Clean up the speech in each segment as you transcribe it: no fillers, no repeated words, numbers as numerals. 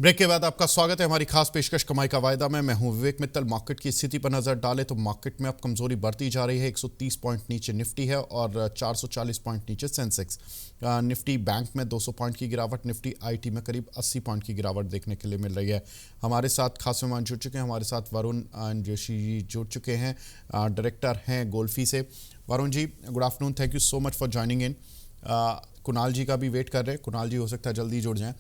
Break के बाद आपका स्वागत है हमारी खास पेशकश कमाई का वायदा में। मैं हूं विवेक मित्तल। मार्केट की स्थिति पर नजर डालें तो मार्केट में अब कमजोरी बढ़ती जा रही है। 130 पॉइंट नीचे निफ्टी है और 440 पॉइंट नीचे सेंसेक्स। निफ्टी बैंक में 200 पॉइंट की गिरावट, निफ्टी आईटी में करीब 80 पॉइंट की गिरावट देखने के लिए मिल रही है। हमारे साथ खास मेहमान जुड़ चुके हैं। हमारे साथ वरुण जोशी जी जुड़ चुके हैं, डायरेक्टर हैं गोल्फी से। Varun ji, good afternoon, thank you so much for joining in. Kunal ji का भी वेट कर रहे हैं। कुणाल जी हो सकता है जल्दी जुड़ जाएं।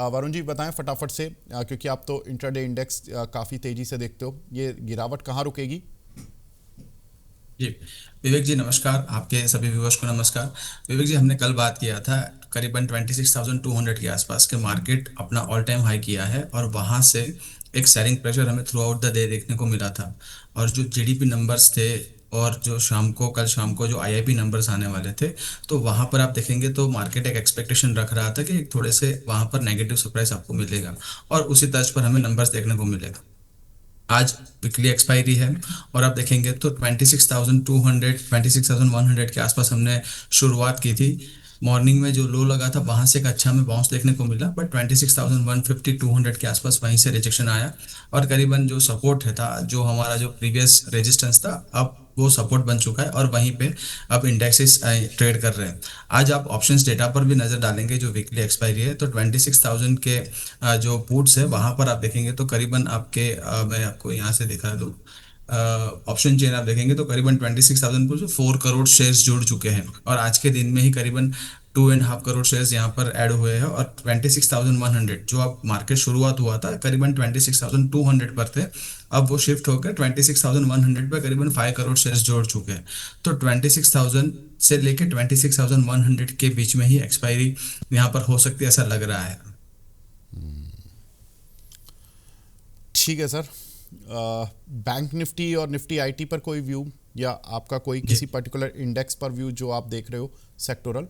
वरुण जी बताएं फटाफट से, क्योंकि आप तो इंट्राडे इंडेक्स काफ़ी तेज़ी से देखते हो, ये गिरावट कहाँ रुकेगी? जी विवेक जी नमस्कार। आपके सभी व्यूअर्स को नमस्कार। विवेक जी, हमने कल बात किया था करीबन 26,200 के आसपास के मार्केट अपना ऑल टाइम हाई किया है और वहां से एक सेलिंग प्रेशर हमें थ्रू आउट द डे देखने को मिला था। और जो जीडीपी नंबर्स थे और जो कल शाम को जो आईआईपी नंबर्स आने वाले थे, तो वहां पर आप देखेंगे तो मार्केट एक एक्सपेक्टेशन रख रहा था कि थोड़े से वहां पर नेगेटिव सरप्राइज आपको मिलेगा और उसी तर्ज पर हमें नंबर्स देखने को मिलेगा। आज वीकली एक्सपायरी है और आप देखेंगे तो 26,200 26,100 के आसपास हमने शुरुआत की थी। मॉर्निंग में जो लो लगा था वहां से एक अच्छा हमें बाउंस देखने को मिला, बट 26,150 200 के आसपास वहीं से रिजेक्शन आया और करीबन जो सपोर्ट है था, जो हमारा जो प्रीवियस रेजिस्टेंस था, अब वो सपोर्ट बन चुका है और वहीं पे अब इंडेक्सेस ट्रेड कर रहे हैं। आज आप ऑप्शंस डेटा पर भी नजर डालेंगे जो वीकली एक्सपायरी है, तो 26,000 के जो पुट्स है वहां पर आप देखेंगे तो करीबन आपके मैं आपको यहाँ से दिखा दूँ। ऑप्शन चेन आप देखेंगे तो करीबन 26,000 पर 4 करोड़ शेयर्स जुड़ चुके हैं और आज के दिन में ही करीबन 2.5 करोड़ शेयर्स यहाँ पर ऐड हुए हैं और 26,100 जो अब मार्केट शुरुआत हुआ था करीबन 26,200 पर थे, अब वो शिफ्ट होकर 26,100 पर करीबन 5 करोड़ शेयर्स जोड़ चुके हैं। तो 26,000 से लेके 26,100 के बीच में ही एक्सपायरी यहाँ पर हो सकती है, ऐसा लग रहा है। ठीक है सर। बैंक निफ्टी और निफ्टी आईटी पर कोई व्यू, या आपका कोई जी किसी पर्टिकुलर इंडेक्स पर व्यू जो आप देख रहे हो सेक्टोरल?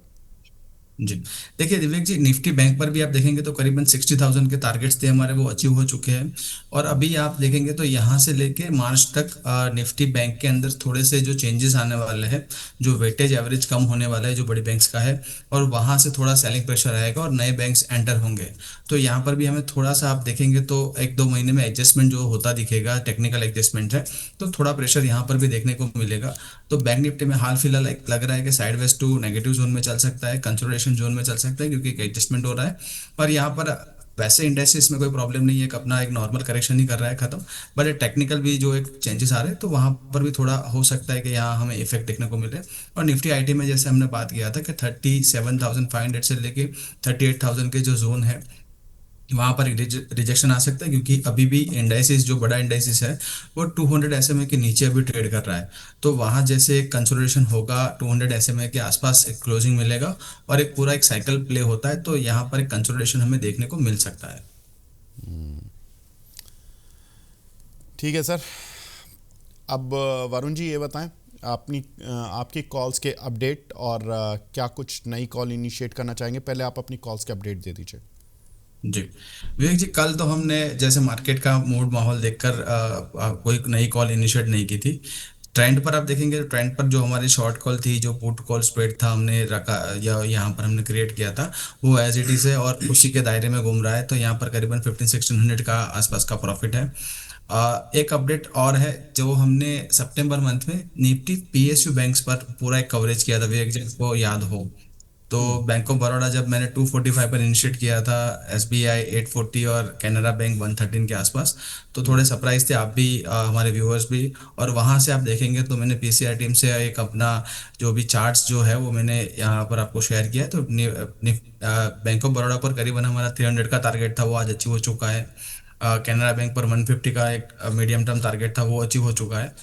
जी, देखिए विवेक जी, निफ्टी बैंक पर भी आप देखेंगे तो करीबन 60,000 के टारगेट्स थे हमारे, वो अचीव हो चुके हैं। और अभी आप देखेंगे तो यहाँ से लेके मार्च तक निफ्टी बैंक के अंदर थोड़े से जो चेंजेस आने वाले हैं, जो वेटेज एवरेज कम होने वाला है जो बड़ी बैंक्स का है, और वहाँ से थोड़ा सेलिंग प्रेशर आएगा और नए बैंक्स एंटर होंगे। तो यहाँ पर भी हमें थोड़ा सा आप देखेंगे तो 1-2 महीने में एडजस्टमेंट जो होता दिखेगा, टेक्निकल एडजस्टमेंट है, तो थोड़ा प्रेशर यहाँ पर भी देखने को मिलेगा। तो बैंक निफ्टी में हाल फिलहाल एक लग रहा है कि साइडवेज टू नेगेटिव जोन में चल सकता है, कंसोलिडेशन जोन में चल सकता है, क्योंकि एक एडजस्टमेंट हो रहा है। पर यहाँ पर वैसे इंडेक्सेस में कोई प्रॉब्लम नहीं है, एक अपना एक नॉर्मल करेक्शन ही कर रहा है खत्म। बट टेक्निकल भी जो एक चेंजेस आ रहे हैं तो वहां पर भी थोड़ा हो सकता है कि यहाँ हमें इफेक्ट देखने को मिले। और निफ्टी आईटी में जैसे हमने बात किया था कि 37,500 से लेके 38,000 के जो जोन है वहां पर रिजेक्शन आ सकता है, क्योंकि अभी भी इंडाइसिस जो बड़ा इंडाइसिस है वो 200 एसएमए के नीचे अभी ट्रेड कर रहा है। तो वहां जैसे एक कंसोलिडेशन होगा, 200 एसएमए के आसपास एक क्लोजिंग मिलेगा और एक पूरा एक साइकिल प्ले होता है, तो यहाँ पर एक कंसोलिडेशन हमें देखने को मिल सकता है। ठीक है सर। अब वरुण जी ये बताएं, आपकी कॉल्स के अपडेट और क्या कुछ नई कॉल इनिशिएट करना चाहेंगे? पहले आप अपनी कॉल्स के अपडेट दे दीजिए। जी विवेक जी, कल तो हमने जैसे मार्केट का मूड माहौल देखकर कोई नई कॉल इनिशिएट नहीं की थी। ट्रेंड पर आप देखेंगे तो ट्रेंड पर जो हमारी शॉर्ट कॉल थी, जो पुट कॉल स्प्रेड था हमने रखा या यहाँ पर हमने क्रिएट किया था, वो एज इट इज है और उसी के दायरे में घूम रहा है। तो यहाँ पर करीबन 15-1600 का आसपास का प्रॉफिट है। एक अपडेट और है, जो हमने सितंबर मंथ में निफ्टी पीएसयू बैंक्स पर पूरा एक कवरेज किया था, विवेक जी को याद हो तो। बैंक ऑफ बड़ौदा जब मैंने 245 पर इनिशिएट किया था, एसबीआई 840 और कैनरा बैंक 113 के आसपास, तो थोड़े सरप्राइज थे आप भी, हमारे व्यूअर्स भी। और वहां से आप देखेंगे तो मैंने पीसीआर टीम से एक अपना जो भी चार्ट्स जो है वो मैंने यहाँ पर आपको शेयर किया है। तो बैंक ऑफ बड़ौदा पर करीबन हमारा 300 का टारगेट था, वो आज अचीव हो चुका है। कैनरा बैंक पर 150 का एक मीडियम टर्म टारगेट था, वो अचीव हो चुका है।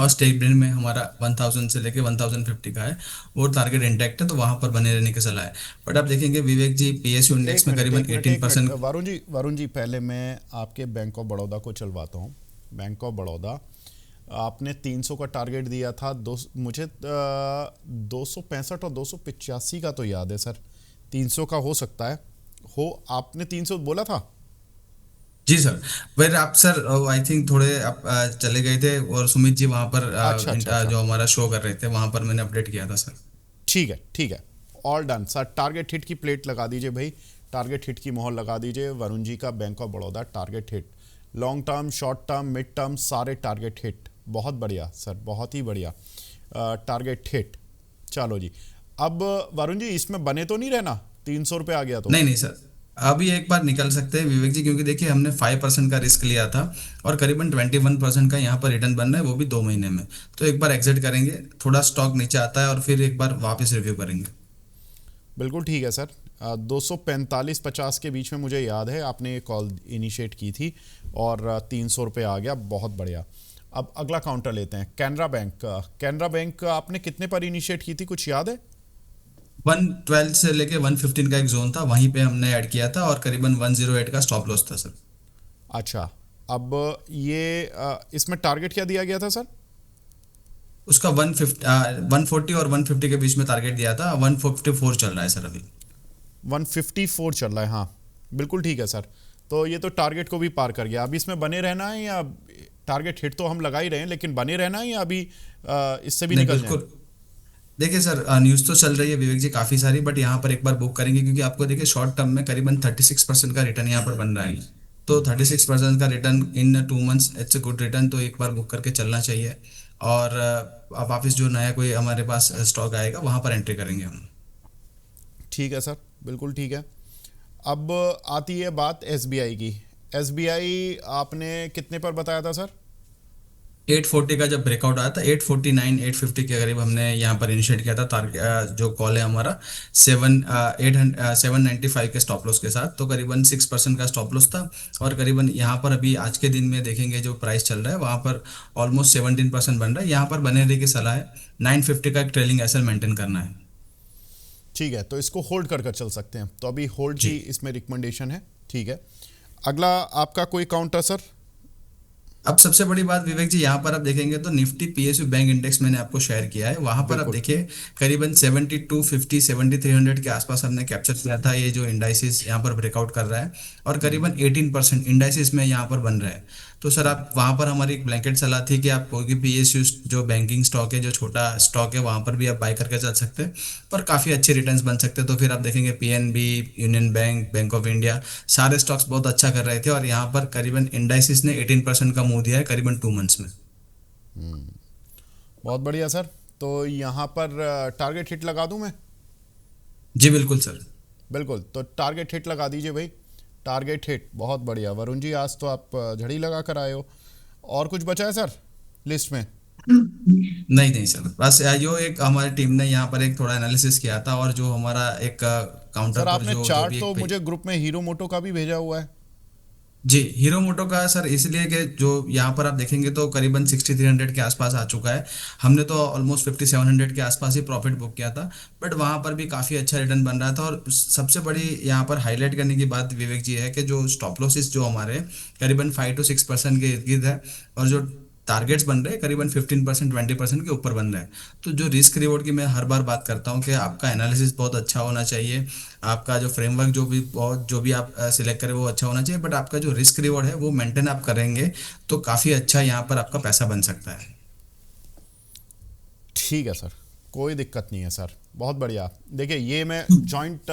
और स्टेट ब्रेन में हमारा 1000 से लेके 1050 का है, वो टारगेट इंटैक्ट है, तो वहां पर बने रहने की सलाह है। बट आप देखेंगे विवेक जी, पीएसयू इंडेक्स एक में मिनट करीबन एक मिनट एक मिनट 18%। वरुण जी पहले मैं आपके बैंक ऑफ बड़ौदा को चलवाता हूँ। बैंक ऑफ बड़ौदा, आपने 300 का टारगेट दिया था। मुझे 265 और 285 का तो याद है सर। 300 का हो सकता है, हो आपने 300 बोला था? जी सर। फिर आप सर आई थिंक थोड़े आप चले गए थे और सुमित जी वहां पर अच्छा अच्छा अच्छा। जो हमारा शो कर रहे थे वहां पर मैंने अपडेट किया था सर। ठीक है ठीक है। All done sir, target hit की प्लेट लगा दीजिए भाई। टारगेट हिट की मोहर लगा दीजिए। वरुण जी का bank of Baroda target hit, long term, short term, mid term, सारे टारगेट हिट। बहुत बढ़िया सर, बहुत ही बढ़िया। Target hit. चलो जी, अब वरुण जी इसमें बने तो नहीं रहना, 300 रुपये आ गया तो? नहीं नहीं सर, अभी एक बार निकल सकते हैं विवेक जी, क्योंकि देखिए हमने 5% का रिस्क लिया था और करीबन 21% का यहाँ पर रिटर्न बन रहा है, वो भी 2 महीने में। तो एक बार एग्जिट करेंगे, थोड़ा स्टॉक नीचे आता है और फिर एक बार वापस रिव्यू करेंगे। बिल्कुल ठीक है सर। 245-50 के बीच में मुझे याद है आपने ये कॉल इनिशिएट की थी और 300 रुपये आ गया, बहुत बढ़िया। अब अगला काउंटर लेते हैं, कैनरा बैंक। कैनरा बैंक आपने कितने पर इनिशिएट की थी, कुछ याद है? 112 से लेके 115 का एक जोन था, वहीं पे हमने ऐड किया था और करीबन 108 का स्टॉप लॉस था सर। अच्छा, अब ये इसमें टारगेट क्या दिया गया था सर? उसका 140 और 150 के बीच में टारगेट दिया था, 154 चल रहा है सर अभी। 154 चल रहा है, हाँ बिल्कुल ठीक है सर। तो ये तो टारगेट को भी पार कर गया। अब इसमें बने रहना है या टारगेट हिट तो हम लगा ही रहे हैं, लेकिन बने रहना है या अभी इससे भी नहीं निकल जाएं? बिल्कुल, देखिए सर न्यूज़ तो चल रही है विवेक जी काफ़ी सारी, बट यहाँ पर एक बार बुक करेंगे क्योंकि आपको देखिए शॉर्ट टर्म में करीबन 36% का रिटर्न यहाँ पर बन रहा है। तो 36% का return in 2 months, it's a good return, तो एक बार बुक करके चलना चाहिए। और अब वापस जो नया कोई हमारे पास स्टॉक आएगा वहाँ पर एंट्री करेंगे हम। ठीक है सर, बिल्कुल ठीक है। अब आती है बात एसबीआई की। एसबीआई आपने कितने पर बताया था सर? 840 का जब ब्रेकआउट आया था, 849 850 के करीब हमने यहाँ पर इनिशिएट किया था टारगेट, जो कॉल है हमारा 795 के स्टॉप लॉस के साथ, तो करीबन 6% का स्टॉप लॉस था। और करीबन यहाँ पर अभी आज के दिन में देखेंगे जो प्राइस चल रहा है वहाँ पर ऑलमोस्ट 17% बन रहा है। यहाँ पर बने रहने की सलाह है, 950 का एक ट्रेलिंग एसएल मेंटेन करना है। ठीक है, तो इसको होल्ड कर कर चल सकते हैं, तो अभी होल्ड जी। की इसमें रिकमेंडेशन है। ठीक है, अगला आपका कोई काउंटर सर? अब सबसे बड़ी बात विवेक जी, यहाँ पर आप देखेंगे तो निफ्टी पीएसयू बैंक इंडेक्स मैंने आपको शेयर किया है, वहां पर आप बिल्कुल। देखिए करीबन 7250 7300 के आसपास हमने कैप्चर किया था। ये जो इंडाइसिस यहाँ पर ब्रेकआउट कर रहा है और करीबन 18% इंडाइसिस में यहाँ पर बन रहा है। तो सर आप वहाँ पर हमारी एक ब्लैंकेट सलाह थी कि आप कोई भी पीएसयू जो बैंकिंग स्टॉक है, जो छोटा स्टॉक है, वहाँ पर भी आप बाय करके चल सकते हैं, पर काफ़ी अच्छे रिटर्न्स बन सकते हैं। तो फिर आप देखेंगे PNB, union bank, bank of India, सारे स्टॉक्स बहुत अच्छा कर रहे थे और यहाँ पर करीबन इंडाइसिस ने 18% का मूव दिया है करीबन 2 मंथ्स में। बहुत बढ़िया सर। तो यहाँ पर टारगेट हिट लगा दूं मैं? जी बिल्कुल सर। बिल्कुल, तो टारगेट हिट लगा दीजिए भाई। टारगेट हिट, बहुत बढ़िया वरुण जी, आज तो आप झड़ी लगा कर आए हो। और कुछ बचा है सर लिस्ट में? नहीं नहीं सर, बस यो एक हमारी टीम ने यहाँ पर एक थोड़ा एनालिसिस किया था और जो हमारा एक काउंटर सर पर आपने जो जो चार्ट भी तो एक। मुझे ग्रुप में हीरो मोटो का भी भेजा हुआ है। जी, हीरो मोटो का सर इसलिए कि जो यहाँ पर आप देखेंगे तो करीबन 6300 के आसपास आ चुका है। हमने तो ऑलमोस्ट 5700 के आसपास ही प्रॉफिट बुक किया था, बट वहाँ पर भी काफ़ी अच्छा रिटर्न बन रहा था। और सबसे बड़ी यहाँ पर हाईलाइट करने की बात विवेक जी है कि जो स्टॉप लॉसेस जो हमारे करीबन 5 to 6% के इर्द गिर्द है, और जो टारगेट्स बन रहे हैं करीबन 15% 20% के ऊपर बन रहे हैं। तो जो रिस्क रिवॉर्ड की मैं हर बार बात करता हूँ कि आपका एनालिसिस बहुत अच्छा होना चाहिए, आपका जो फ्रेमवर्क जो भी आप सिलेक्ट करें वो अच्छा होना चाहिए, बट आपका जो रिस्क रिवॉर्ड है वो मेंटेन आप करेंगे तो काफ़ी अच्छा यहाँ पर आपका पैसा बन सकता है। ठीक है सर, कोई दिक्कत नहीं है सर, बहुत बढ़िया। देखिए ये मैं जॉइंट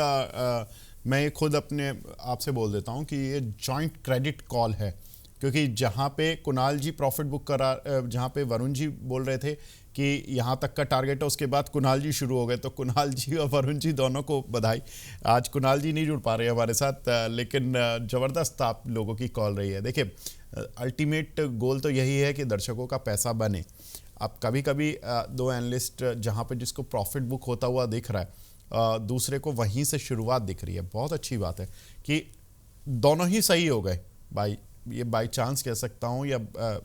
मैं ये खुद अपने आप से बोल देता हूँ कि ये जॉइंट क्रेडिट कॉल है, क्योंकि जहाँ पे कुणाल जी प्रॉफिट बुक करा, जहाँ पे वरुण जी बोल रहे थे कि यहाँ तक का टारगेट है, उसके बाद कुणाल जी शुरू हो गए, तो कुणाल जी और वरुण जी दोनों को बधाई। आज कुणाल जी नहीं जुड़ पा रहे हमारे साथ, लेकिन ज़बरदस्त आप लोगों की कॉल रही है। देखिए अल्टीमेट गोल तो यही है कि दर्शकों का पैसा बने। अब कभी कभी दो एनालिस्ट जहाँ पे जिसको प्रॉफिट बुक होता हुआ दिख रहा है, दूसरे को वहीं से शुरुआत दिख रही है, बहुत अच्छी बात है कि दोनों ही सही हो गए। बाई ये बाई चांस कह सकता हूँ या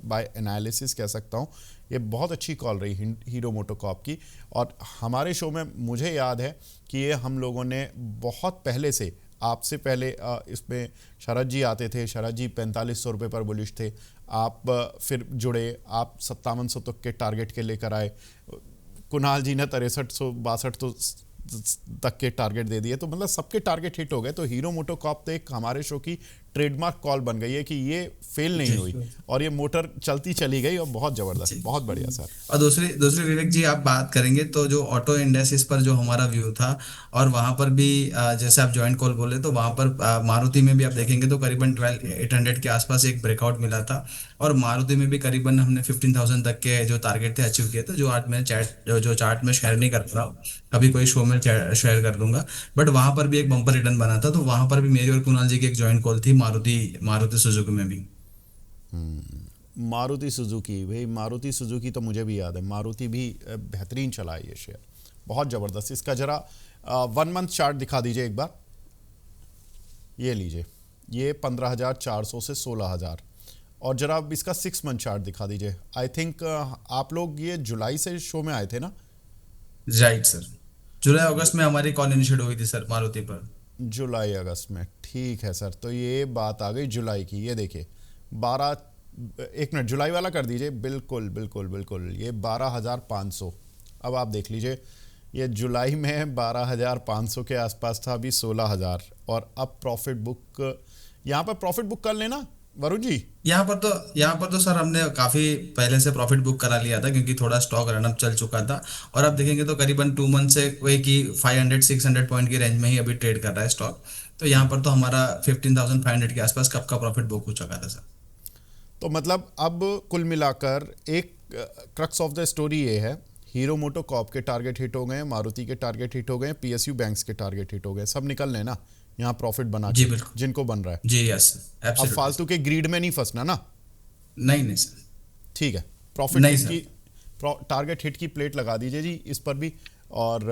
बाय एनालिसिस कह सकता हूँ, ये बहुत अच्छी कॉल रही हीरो मोटोकॉर्प की। और हमारे शो में मुझे याद है कि ये हम लोगों ने बहुत पहले से, आपसे पहले इसमें शरद जी आते थे, शरद जी 4500 रुपये पर बुलिश थे, आप फिर जुड़े, आप 5700 तक के टारगेट के लेकर आए, कुणाल जी ने 6362 तक के टारगेट दे दिए, तो मतलब सबके टारगेट हिट हो गए। तो हीरो मोटोकॉर्प तो एक हमारे शो की ट्रेडमार्क कॉल बन गई है कि ये फेल नहीं जी हुई और ये मोटर चलती चली गई और बहुत ज़बरदस्त, जी। बहुत बढ़िया सर। और दूसरी दूसरी विवेक जी, आप बात करेंगे तो जो ऑटो इंडेक्सेस पर जो हमारा व्यू था, और वहां पर भी जैसे आप जॉइंट कॉल बोले, तो वहां पर मारुति में भी आप देखेंगे तो करीबन 12,800 के आसपास एक ब्रेकआउट मिला था। और मारुति में भी करीबन हमने 15,000 तक के जो टारगेट थे अचीव किए थे, जो आज मैं चैट जो चार्ट में शेयर नहीं कर रहा हूँ, कभी कोई शो में शेयर कर दूंगा। बट वहां पर भी एक बम्पर रिटर्न बना था, तो वहां पर भी मेरी और कुणाल जी की एक जॉइंट कॉल थी मारुति मारुति सुजुकी में भी। मारुति सुजुकी, भाई मारुति सुजुकी तो मुझे भी याद है, मारुति भी बेहतरीन चला है ये शेयर, बहुत ज़बरदस्त। इसका ज़रा 1 मंथ चार्ट दिखा दीजिए एक बार, ये लीजिए, ये 15,400 से 16,000। और ज़रा अब इसका 6 मंथ चार्ट दिखा दीजिए। आई थिंक आप लोग ये जुलाई से शो में आए थे ना? Right sir. जुलाई अगस्त में हमारी कॉल इनिशिएट हुई थी सर मारुति पर। जुलाई अगस्त में, ठीक है सर। तो ये बात आ गई जुलाई की, ये देखिए 12, 1 मिनट जुलाई वाला कर दीजिए, बिल्कुल बिल्कुल बिल्कुल, ये 12,500। अब आप देख लीजिए, ये जुलाई में 12,500 के आसपास था, अभी 16,000। और अब प्रॉफिट बुक, यहाँ पर प्रॉफिट बुक कर लेना वरुण जी। यहाँ पर तो सर हमने काफी पहले से प्रॉफिट बुक करा लिया था, क्योंकि थोड़ा स्टॉक रनअप चल चुका था। और आप देखेंगे तो करीबन 2 मंथ से कोई की 500-600 पॉइंट की रेंज में ही अभी ट्रेड कर रहा है स्टॉक। तो यहाँ पर तो हमारा 15,500 के आसपास कब का प्रॉफिट बुक हो चुका था सर। तो मतलब अब कुल मिलाकर एक क्रक्स ऑफ द स्टोरी ये है, हीरो मोटो कॉर्प के टारगेट हिट हो गए, मारुति के टारगेट हिट हो गए, पीएसयू बैंक्स के टारगेट हिट हो गए, सब निकल लेना यहाँ प्रॉफिट बना जी के, बिल्कुल। जिनको बन रहा है। जी यस। अब एब्सोल्युटली। फालतू के ग्रीड में नहीं फंसना ना। नहीं नहीं सर। ठीक है, प्रॉफिट नहीं हिट सर। की, टारगेट हिट की प्लेट लगा दीजिए जी इस पर भी, और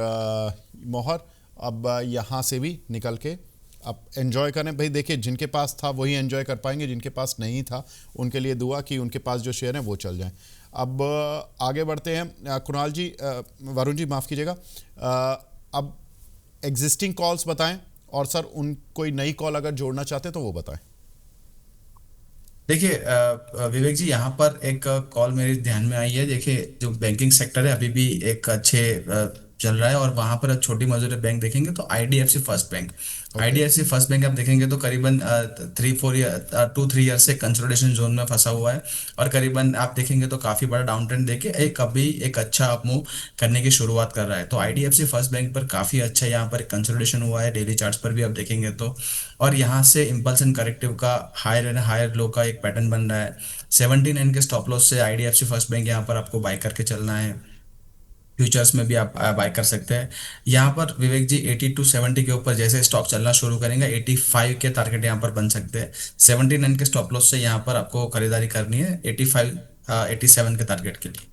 मोहर। अब यहाँ से भी निकल के अब एंजॉय करें भाई। देखिए जिनके पास था वही एंजॉय कर पाएंगे, जिनके पास नहीं था उनके लिए दुआ कि उनके पास जो शेयर हैं वो चल जाएं। अब आगे बढ़ते हैं, कुणाल जी, वरुण जी माफ़ कीजिएगा। अब एग्जिस्टिंग कॉल्स बताएं, और सर उन कोई नई कॉल अगर जोड़ना चाहते हैं तो वो बताएं। देखिए विवेक जी, यहाँ पर एक कॉल मेरे ध्यान में आई है। देखिए जो बैंकिंग सेक्टर है अभी भी एक अच्छे चल रहा है, और वहाँ पर छोटी मजूरी बैंक देखेंगे तो IDFC first bank. Okay. IDFC first bank आप देखेंगे तो करीबन 2-3 ईयर से कंसोलिडेशन जोन में फंसा हुआ है। और करीबन आप देखेंगे तो काफी बड़ा डाउन ट्रेंड देके एक अभी एक अच्छा अप मूव करने की शुरुआत कर रहा है। तो आईडीएफसी फर्स्ट बैंक पर काफी अच्छा यहाँ पर कंसोलिडेशन हुआ है, डेली चार्ट्स पर भी आप देखेंगे तो। और यहाँ से इम्पल्स एंड करेक्टिव का हायर एंड हायर लो का एक पैटर्न बन रहा है। 79 के स्टॉप लॉस से आईडीएफसी फर्स्ट बैंक यहाँ पर आपको बाय करके चलना है। फ्यूचर्स में भी आप बाय कर सकते हैं। यहाँ पर विवेक जी 80 to 70 के ऊपर जैसे स्टॉक चलना शुरू करेंगे, 85 के टारगेट यहाँ पर बन सकते हैं। 79 के स्टॉप लॉस से यहाँ पर आपको खरीदारी करनी है 85 87 के टारगेट के लिए।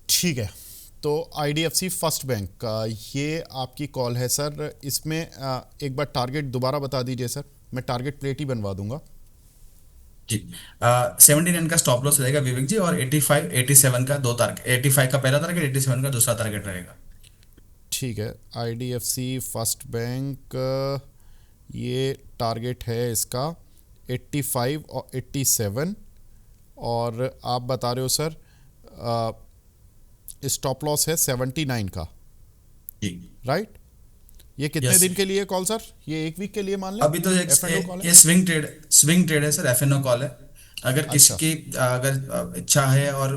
ठीक है, तो आईडीएफसी फर्स्ट बैंक का ये आपकी कॉल है सर। इसमें एक बार टारगेट दोबारा बता दीजिए सर, मैं टारगेट प्लेट ही बनवा दूंगा। जी 79 का स्टॉप लॉस रहेगा विवेक जी, और 85 87 का दो टारगेट, 85 का पहला टारगेट, 87 का दूसरा टारगेट रहेगा। ठीक है, आईडीएफसी फर्स्ट बैंक, ये टारगेट है इसका 85 और 87, और आप बता रहे हो सर स्टॉप लॉस है 79 का, जी राइट? ये कितने यस। दिन के लिए कॉल सर? ये 1 वीक के लिए मान लें? अभी तो एफ एंड ओ कॉल है? ये स्विंग ट्रेड है सर, एफएनओ कॉल है। अगर किसी अच्छा। की अगर इच्छा है और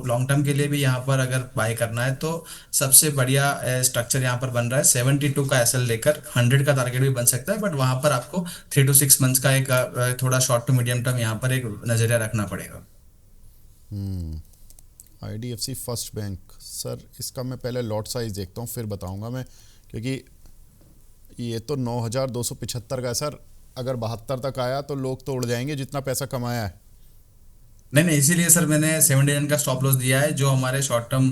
लॉन्ग टर्म के लिए भी यहाँ पर अगर बाय करना है, तो सबसे बढ़िया स्ट्रक्चर यहाँ पर बन रहा है। 72 का एसएल लेकर 100 का टारगेट भी बन सकता है, बट वहां पर आपको 3 to 6 मंथ्स का एक थोड़ा शॉर्ट टू मीडियम टर्म यहाँ पर एक नजरिया रखना पड़ेगा। आईडीएफसी फर्स्ट बैंक सर, इसका मैं पहले लॉट साइज देखता हूँ फिर बताऊंगा मैं, क्योंकि ये तो 9,275 का है सर। अगर 72 तक आया तो लोग तो उड़ जाएंगे जितना पैसा कमाया है। नहीं नहीं, इसीलिए सर मैंने 79 का स्टॉप लॉस दिया है, जो हमारे शॉर्ट टर्म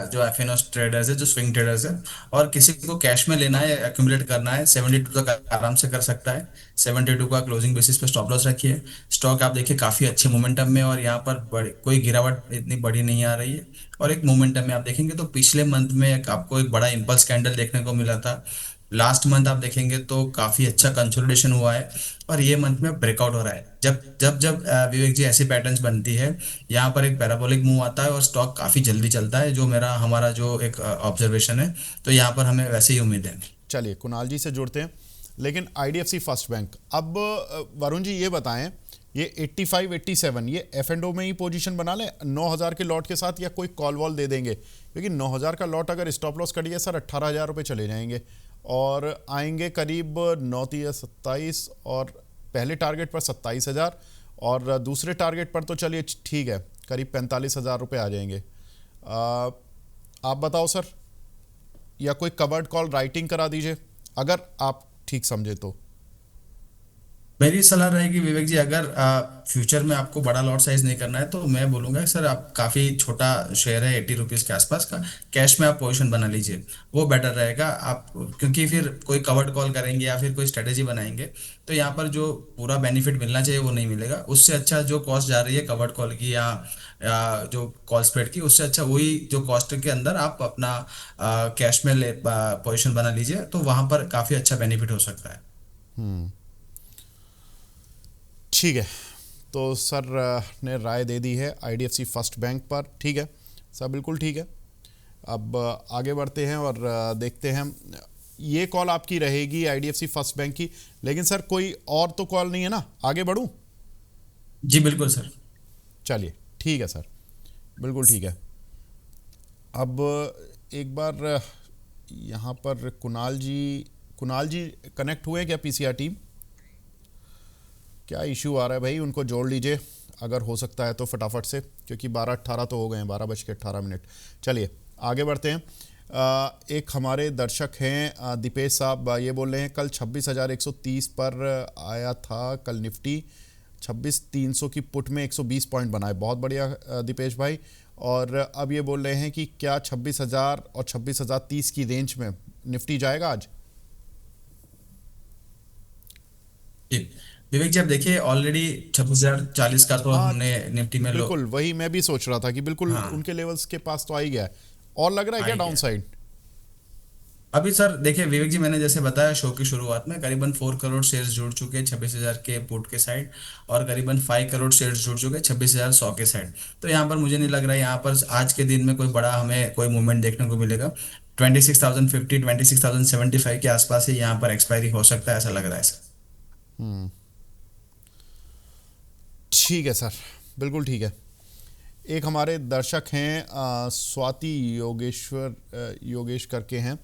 जो एफएनओ ट्रेडर्स है, जो स्विंग ट्रेडर्स है, और किसी को कैश में लेना है, एक्यूमुलेट करना है, 72 तक आराम से कर सकता है। 72 का क्लोजिंग बेसिस पे स्टॉप लॉस रखिए। स्टॉक आप देखिए काफी अच्छे मोमेंटम में, और यहाँ पर कोई गिरावट इतनी बड़ी नहीं आ रही है। और एक मोमेंटम में आप देखेंगे तो पिछले मंथ में आपको एक बड़ा इम्पल्स कैंडल देखने को मिला था। लास्ट मंथ आप देखेंगे तो काफी अच्छा कंसोलिडेशन हुआ है, और ये मंथ में ब्रेकआउट हो रहा है। जब जब जब विवेक जी ऐसी पैटर्न्स बनती है, यहाँ पर एक पैराबोलिक मूव आता है और स्टॉक काफी जल्दी चलता है, जो मेरा हमारा जो एक ऑब्जर्वेशन है। तो यहाँ पर हमें वैसे ही उम्मीद है। चलिए कुणाल जी से जुड़ते हैं। लेकिन आईडीएफसी फर्स्ट बैंक। अब वरुण जी ये बताएं, ये 85 87 ये एफ एंड ओ में ही पोजीशन बना लें 9000 के लॉट के साथ, या कोई कॉल वॉल दे देंगे? क्योंकि 9000 का लॉट अगर स्टॉप लॉस कट गया सर 18,000 रुपये चले जाएंगे और आएंगे करीब 9 और पहले टारगेट पर 27,000 और दूसरे टारगेट पर तो चलिए ठीक है करीब 45,000 रुपये आ जाएंगे। आप बताओ सर, या कोई कवर्ड कॉल राइटिंग करा दीजिए अगर आप ठीक समझे तो। मेरी सलाह रहेगी विवेक जी, अगर फ्यूचर में आपको बड़ा लॉट साइज नहीं करना है तो मैं बोलूंगा सर आप काफ़ी छोटा शेयर है 80 रुपीज़ के आसपास का, कैश में आप पोजीशन बना लीजिए, वो बेटर रहेगा। आप क्योंकि फिर कोई कवर्ड कॉल करेंगे या फिर कोई स्ट्रेटेजी बनाएंगे तो यहाँ पर जो पूरा बेनिफिट मिलना चाहिए वो नहीं मिलेगा। उससे अच्छा जो कॉस्ट जा रही है कवर्ड कॉल की या जो कॉल स्प्रेड की, उससे अच्छा वही जो कॉस्ट के अंदर आप अपना कैश में ले पोजिशन बना लीजिए, तो वहाँ पर काफ़ी अच्छा बेनिफिट हो सकता है। ठीक है, तो सर ने राय दे दी है आईडीएफसी फर्स्ट बैंक पर। ठीक है सर, बिल्कुल ठीक है। अब आगे बढ़ते हैं और देखते हैं। ये कॉल आपकी रहेगी आईडीएफसी फर्स्ट बैंक की, लेकिन सर कोई और तो कॉल नहीं है ना? आगे बढ़ूं? जी बिल्कुल सर। चलिए ठीक है सर, बिल्कुल ठीक है। अब एक बार यहाँ पर कुणाल जी कनेक्ट हुए क्या? पीसीआर टीम क्या इशू आ रहा है भाई? उनको जोड़ लीजिए अगर हो सकता है तो फटाफट से, क्योंकि 12:18 तो हो गए हैं, 12:18। चलिए आगे बढ़ते हैं। एक हमारे दर्शक हैं दीपेश साहब, ये बोल रहे हैं कल 26,130 पर आया था कल निफ्टी, 26,300 की पुट में 120 पॉइंट बनाए। बहुत बढ़िया दीपेश भाई। और अब ये बोल रहे हैं कि क्या 26,000 और 26,030 की रेंज में निफ्टी जाएगा आज? जी विवेक जी, अब देखिए ऑलरेडी 26,040 का तो हाँ हमने निफ्टी में लो। बिल्कुल, वही मैं भी सोच रहा था कि बिल्कुल हाँ, उनके लेवल्स के पास तो आ ही गया है। और लग रहा है आ क्या ही डाउन गया। साइड? अभी सर देखिए विवेक जी, मैंने जैसे बताया शो की शुरुआत में करीबन 4 करोड़ शेयर्स जुड़ चुके हैं 26,000 के पुट के साइड, और करीबन 5 करोड़ शेयर्स जुड़ चुके हैं 26,100 के साइड। तो यहाँ पर मुझे नहीं लग रहा है यहाँ पर आज के दिन में कोई बड़ा हमें कोई मूवमेंट देखने को मिलेगा। 26,050 26,075 के आसपास ही यहाँ पर एक्सपायरी हो सकता है, ऐसा लग रहा है सर। ठीक है सर, बिल्कुल ठीक है। एक हमारे दर्शक हैं स्वाति योगेश करके हैं,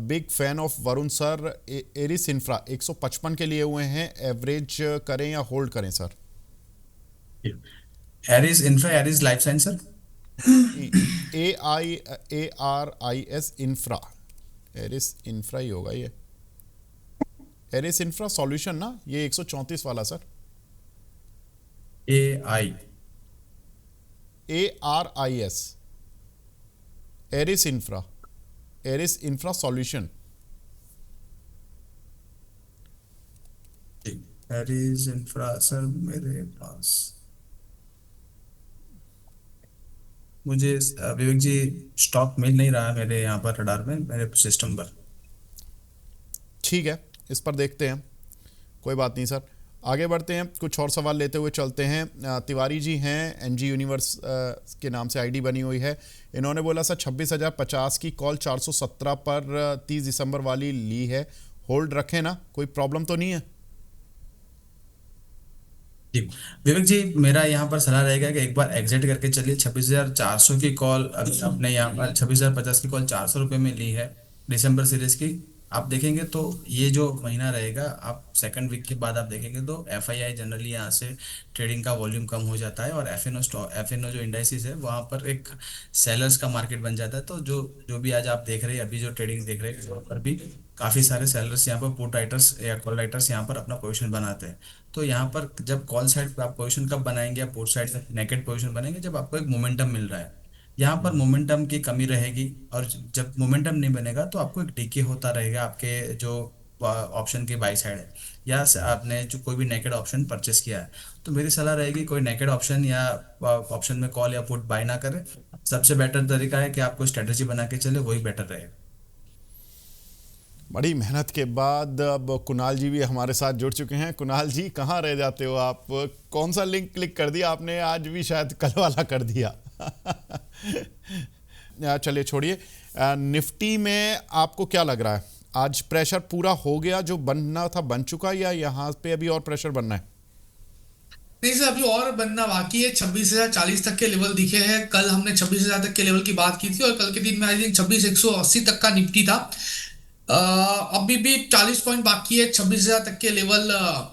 big fan of Varun sir. Eris infra 155 के लिए हुए हैं, एवरेज करें या होल्ड करें sir? Eris infra, Aris life science sir. ARIS infra, Aris infra ही होगा ये। एरिस इंफ्रा सॉल्यूशन ना, ये 134 वाला सर। AI। ARIS, Aris infra, Aris infra solution. Aris infra sir मेरे पास, मुझे विवेक जी स्टॉक मिल नहीं रहा है मेरे यहाँ पर रडार में, मेरे सिस्टम पर। ठीक है, इस पर देखते हैं, कोई बात नहीं सर। आगे बढ़ते हैं, कुछ और सवाल लेते हुए चलते हैं। तिवारी जी हैं, एनजी यूनिवर्स के नाम से आईडी बनी हुई है। इन्होंने बोला सर 26,050 की कॉल 417 पर 30 दिसंबर वाली ली है, होल्ड रखें ना, कोई प्रॉब्लम तो नहीं है? जी विवेक जी, मेरा यहाँ पर सलाह रहेगा कि एक बार एग्जिट करके चलिए। 26,400 की कॉल अभी आपने यहाँ पर 26,050 की कॉल 400 रुपये में ली है दिसंबर सीरीज की। आप देखेंगे तो ये जो महीना रहेगा, आप सेकंड वीक के बाद आप देखेंगे तो एफआईआई जनरली यहाँ से ट्रेडिंग का वॉल्यूम कम हो जाता है, और एफएनओ जो इंडाइसिस है वहाँ पर एक सेलर्स का मार्केट बन जाता है। तो जो जो भी आज आप देख रहे हैं, अभी जो ट्रेडिंग देख रहे हैं, वहाँ पर भी काफ़ी सारे सेलर्स यहाँ पर पुट राइटर्स या कॉल राइटर्स यहाँ पर अपना पोजीशन बनाते हैं। तो यहाँ पर जब कॉल साइड पे आप पोजीशन कब बनाएंगे, या पुट साइड पे नेकेड पोजीशन बनाएंगे, जब आपको एक मोमेंटम मिल रहा है। यहाँ पर मोमेंटम की कमी रहेगी, और जब मोमेंटम नहीं बनेगा तो आपको एक डीके होता रहेगा आपके जो ऑप्शन के बाई साइड है, या आपने जो कोई भी नेकेड ऑप्शन परचेस किया है। तो मेरी सलाह रहेगी कोई नेकेड ऑप्शन या ऑप्शन में कॉल या पुट बाय ना करें। सबसे बेटर तरीका है कि आपको स्ट्रेटेजी बना के चले, वही बेटर रहेगा। बड़ी मेहनत के बाद अब कुणाल जी भी हमारे साथ जुड़ चुके हैं। कुणाल जी कहाँ रह जाते हो आप? कौन सा लिंक क्लिक कर दिया आपने? आज भी शायद कल वाला कर दिया। चलिए छोड़िए, निफ्टी में आपको क्या लग रहा है? आज प्रेशर पूरा हो गया, जो बनना था बन चुका, या यहाँ पे अभी और प्रेशर बनना है? नहीं सर, अभी और बनना बाकी है। 26,040 तक के लेवल दिखे हैं। कल हमने 26,000 तक के लेवल की बात की थी और कल के दिन में आई थिंक 26,180 तक का निफ्टी था। अभी भी 40 पॉइंट बाकी है। 26,000 तक के लेवल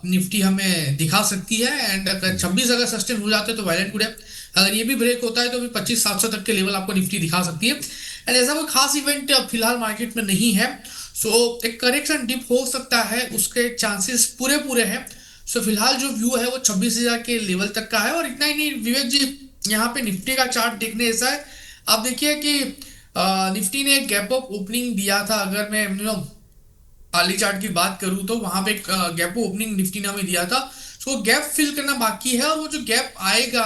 निफ्टी हमें दिखा सकती है। एंड अगर 26 अगर सस्टेन हो जाते हैं तो वेल एंड गुड है। अगर ये भी ब्रेक होता है तो भी 25,700 तक के लेवल आपको निफ्टी दिखा सकती है। एंड ऐसा कोई खास इवेंट फिलहाल मार्केट में नहीं है। सो एक करेक्शन डिप हो सकता है, उसके चांसेस पूरे पूरे हैं। सो फिलहाल जो व्यू है वो 26,000 के लेवल तक का है। और इतना ही नहीं विवेक जी, यहाँ पे निफ्टी का चार्ट देखने ऐसा है। आप देखिए कि निफ्टी ने एक गैप अप ओपनिंग दिया था। अगर मैं अर्ली चार्ट की बात करूं तो वहां पे एक गैप ओपनिंग निफ्टी ने हमें दिया था। सो गैप फिल करना बाकी है। और वो जो गैप आएगा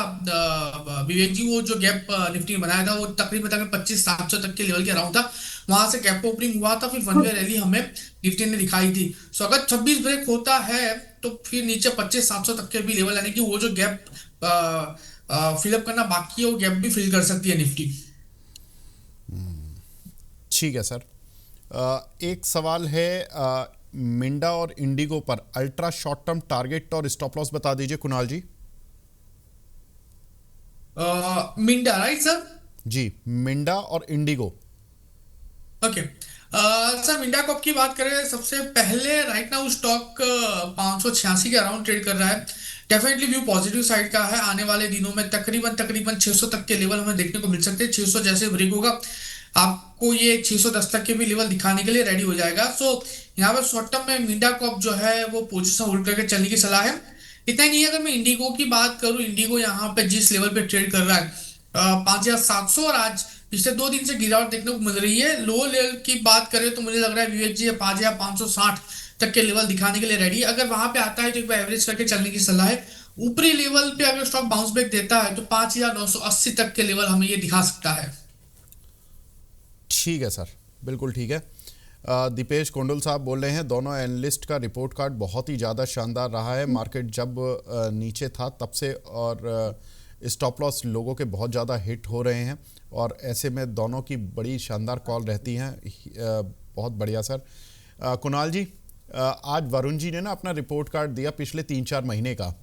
विवेक जी, वो जो गैप निफ्टी ने बनाया था वो तकरीबन तक 25,700 तक के लेवल के अराउंड था। वहां से गैप ओपनिंग हुआ था, फिर वन वे रैली हमें निफ्टी ने दिखाई थी। सो अगर 26 ब्रेक होता है तो फिर नीचे 25,700 तक के भी लेवल, यानी कि वो जो गैप फिलअप करना बाकी है वो गैप भी फिल कर सकती है निफ्टी। ठीक है सर। एक सवाल है मिंडा और इंडिगो पर अल्ट्रा शॉर्ट टर्म टारगेट और स्टॉप लॉस बता दीजिए कुणाल जी। Minda right sir? जी, मिंडा और IndiGo. Okay sir, Minda corp की बात करें सबसे पहले, राइट नाउ स्टॉक 586 के अराउंड ट्रेड कर रहा है। डेफिनेटली व्यू पॉजिटिव साइड का है। आने वाले दिनों में तकरीबन तकरीबन 600 तक के लेवल हमें देखने को मिल सकते हैं। 600 जैसे ब्रेक होगा आपको ये 610 तक के भी लेवल दिखाने के लिए रेडी हो जाएगा। सो यहाँ पर शॉर्ट टर्म में मिंडा कप जो है वो पोजीशन होल्ड करके चलने की सलाह है। इतना ही नहीं है, अगर मैं इंडिगो की बात करूं, इंडिगो यहाँ पे जिस लेवल पे ट्रेड कर रहा है 5,700, और आज पिछले 2 दिन से गिरावट देखने को मिल रही है। लो लेवल की बात करें तो मुझे लग रहा है विवेक जी 5,560 तक के लेवल दिखाने के लिए रेडी है। अगर वहां पे आता है तो एक बार एवरेज करके चलने की सलाह है। ऊपरी लेवल पे अगर स्टॉक बाउंस बैक देता है तो 5,980 तक के लेवल हमें ये दिखा सकता है। ठीक है सर, बिल्कुल ठीक है। दीपेश कोंडल साहब बोल रहे हैं, दोनों एनालिस्ट का रिपोर्ट कार्ड बहुत ही ज़्यादा शानदार रहा है। मार्केट जब नीचे था तब से, और स्टॉप लॉस लोगों के बहुत ज़्यादा हिट हो रहे हैं, और ऐसे में दोनों की बड़ी शानदार कॉल रहती हैं। बहुत बढ़िया सर। कुणाल जी, आज वरुण जी ने ना अपना रिपोर्ट कार्ड दिया पिछले 3-4 महीने का।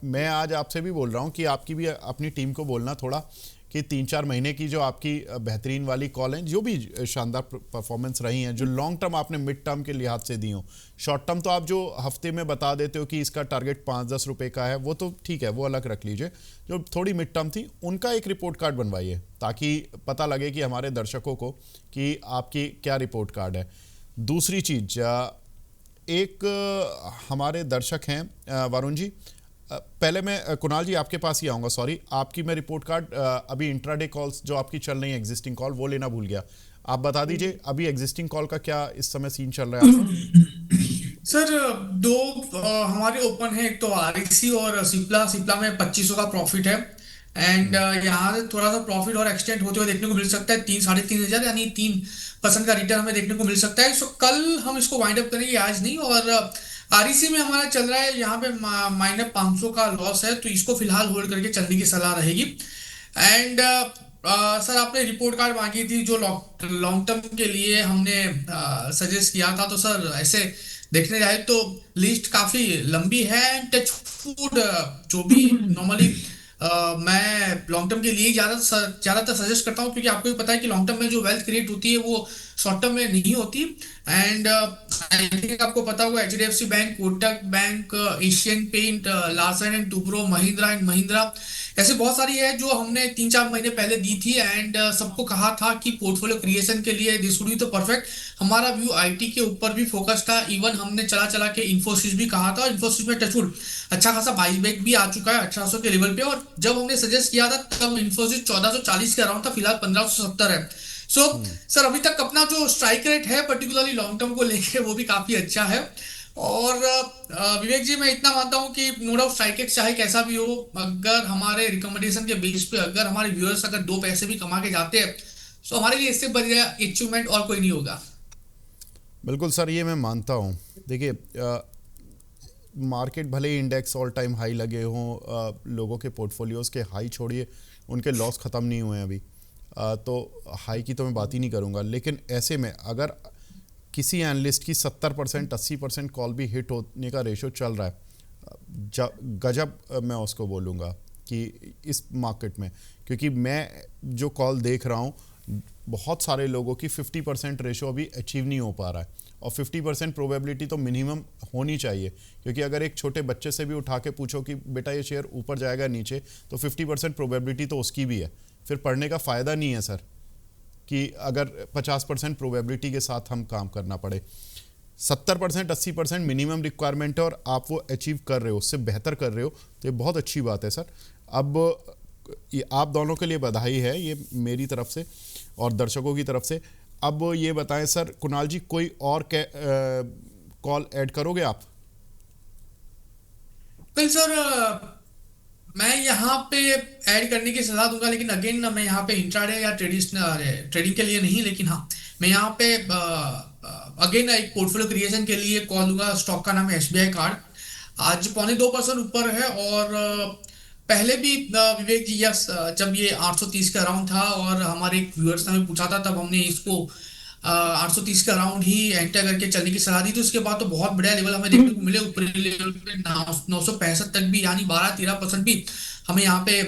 मैं आज आपसे भी बोल रहा हूँ कि आपकी भी अपनी टीम को बोलना थोड़ा कि 3-4 महीने की जो आपकी बेहतरीन वाली कॉल हैं, जो भी शानदार परफॉर्मेंस रही हैं, जो लॉन्ग टर्म आपने मिड टर्म के लिहाज से दी हो। शॉर्ट टर्म तो आप जो हफ्ते में बता देते हो कि इसका टारगेट 5-10 रुपये का है, वो तो ठीक है, वो अलग रख लीजिए। जो थोड़ी मिड टर्म थी उनका एक रिपोर्ट कार्ड बनवाइए, ताकि पता लगे कि हमारे दर्शकों को कि आपकी क्या रिपोर्ट कार्ड है। दूसरी चीज़, एक हमारे दर्शक हैं वरुण जी, पहले मैं कुणाल जी आपके पास ही आऊँगा, सॉरी, आपकी मैं रिपोर्ट कार्ड अभी इंट्राडे कॉल्स जो आपकी चल रही हैं एग्जिस्टिंग कॉल, वो लेना भूल गया। आप बता दीजिए अभी एग्जिस्टिंग कॉल का क्या इस समय सीन चल रहा है आपका? सर दो हमारे ओपन है। एक तो आरईसी और सिप्ला। सिप्ला में 2500 का प्रॉफिट है। एंड यहाँ से थोड़ा सा प्रॉफिट और एक्सटेंड होते हुए देखने को मिल सकता है। 3-3.5 हजार यानी 3% का रिटर्न हमें देखने को मिल सकता है। सो कल हम इसको वाइंड अप करेंगे, आज नहीं। और आरईसी में हमारा चल रहा है यहाँ पे -500 का लॉस है, तो इसको फिलहाल होल्ड करके चलने की सलाह रहेगी। एंड सर आपने रिपोर्ट कार्ड मांगी थी जो लॉन्ग टर्म के लिए हमने सजेस्ट किया था। तो सर ऐसे देखने जाए तो लिस्ट काफी लंबी है। टच फूड जो भी नॉर्मली मैं लॉन्ग टर्म के लिए ज्यादातर सजेस्ट करता हूँ, क्योंकि आपको भी पता है कि लॉन्ग टर्म में जो वेल्थ क्रिएट होती है वो शॉर्ट टर्म में नहीं होती। एंड आई थिंक आपको पता होगा HDFC bank, Kotak bank, Asian paint, Larsen and Toubro, Mahindra and Mahindra, ऐसे बहुत सारी है जो हमने 3-4 महीने पहले दी थी। एंड सबको कहा था कि पोर्टफोलियो क्रिएशन के लिए दिस वुड बी तो परफेक्ट। हमारा व्यू आईटी के ऊपर भी फोकस था। इवन हमने चला चला के इन्फोसिस भी कहा था। इन्फोसिस में टचवुड अच्छा खासा बाइस बैक भी आ चुका है 1800 के लेवल पे। और जब हमने सजेस्ट किया था तब इन्फोसिस 1440 के अराउंड था, फिलहाल 1570 है। सो सर अभी तक अपना जो स्ट्राइक रेट है पर्टिकुलरली लॉन्ग टर्म को लेके वो भी काफी अच्छा है। और विवेक जी मैं इतना मानता हूं कि नो डाउट स्ट्राइक रेट चाहे कैसा भी हो, अगर हमारे रिकमेंडेशन के बेस पे अगर हमारे व्यूअर्स अगर 2 पैसे भी कमा के जाते हैं तो हमारे लिए इससे बढ़िया अचीवमेंट और कोई नहीं होगा। बिल्कुल सर, ये मैं मानता हूँ। देखिए, मार्केट भले ही इंडेक्स ऑल टाइम हाई लगे हों, लोगों के पोर्टफोलियोज़ के हाई छोड़िए, उनके लॉस ख़त्म नहीं हुए हैं अभी। तो हाई की तो मैं बात ही नहीं करूँगा, लेकिन ऐसे में अगर किसी एनालिस्ट की 70% 80% कॉल भी हिट होने का रेशो चल रहा है। गजब मैं उसको बोलूँगा कि इस मार्केट में, क्योंकि मैं जो कॉल देख रहा हूँ बहुत सारे लोगों की 50% रेशो अभी अचीव नहीं हो पा रहा है, और 50% प्रोबेबिलिटी तो मिनिमम होनी चाहिए, क्योंकि अगर एक छोटे बच्चे से भी उठा के पूछो कि बेटा ये शेयर ऊपर जाएगा नीचे, तो 50% प्रोबेबिलिटी तो उसकी भी है। फिर पढ़ने का फ़ायदा नहीं है सर कि अगर 50% प्रोबेबिलिटी के साथ हम काम करना पड़े। 70% 80% मिनिमम रिक्वायरमेंट है और आप वो अचीव कर रहे हो, उससे बेहतर कर रहे हो, तो ये बहुत अच्छी बात है सर। अब ये आप दोनों के लिए बधाई है, ये मेरी तरफ से और दर्शकों की तरफ से। अब ये बताएं सर, कुणाल जी कोई और कॉल ऐड करोगे आप? तो सर मैं यहाँ पे ऐड करने की सलाह दूंगा, लेकिन अगेन ना मैं यहाँ पे इंट्राडे या ट्रेडिशनल ट्रेडिंग के लिए नहीं, लेकिन हाँ मैं यहाँ पे अगेन एक पोर्टफोलियो क्रिएशन के लिए कॉल दूंगा। स्टॉक का नाम है एसबीआई कार्ड। आज 0.25% ऊपर है, और पहले भी विवेक जी यस, जब ये 830 का राउंड था और हमारे एक व्यूअर्स ने हमें पूछा था, तब हमने इसको 830 का राउंड ही एंटर करके चलने की सलाह दी थी। उसके बाद तो बहुत बढ़िया लेवल हमें देखने को मिले, ऊपरी लेवल पे 965 तक भी, यानी 12-13% भी हमें यहाँ पे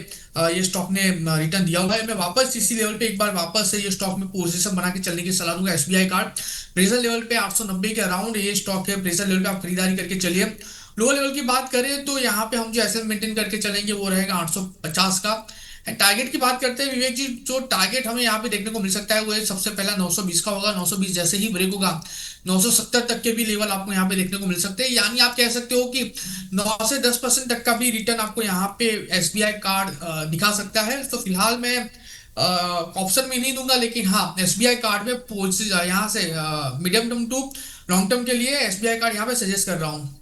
ये स्टॉक ने रिटर्न दिया हुआ है। मैं वापस इसी लेवल पे एक बार वापस से ये स्टॉक में पोजीशन बना के चलने की सलाह दूंगा। एसबीआई कार्ड प्रेशर लेवल पे 890 के अराउंड ये स्टॉक है, प्रेशर लेवल पे आप खरीदारी करके चलिए। लो लेवल की बात करें तो यहाँ पे हम जो एसएल मेंटेन करके चलेंगे वो रहेगा 850 का। टारगेट की बात करते हैं विवेक जी, जो टारगेट हमें यहाँ पे देखने को मिल सकता है वो है सबसे पहला 920 का होगा। 920 जैसे ही ब्रेक होगा 970 तक के भी लेवल आपको यहाँ पे देखने को मिल सकते हैं, यानी आप कह सकते हो कि 9 से 10% तक का भी रिटर्न आपको यहाँ पे एसबीआई कार्ड दिखा सकता है। तो फिलहाल मैं ऑप्शन में नहीं दूंगा, लेकिन हाँ एसबीआई कार्ड में यहाँ से medium term to long term के लिए एसबीआई कार्ड यहाँ पे सजेस्ट कर रहा हूँ।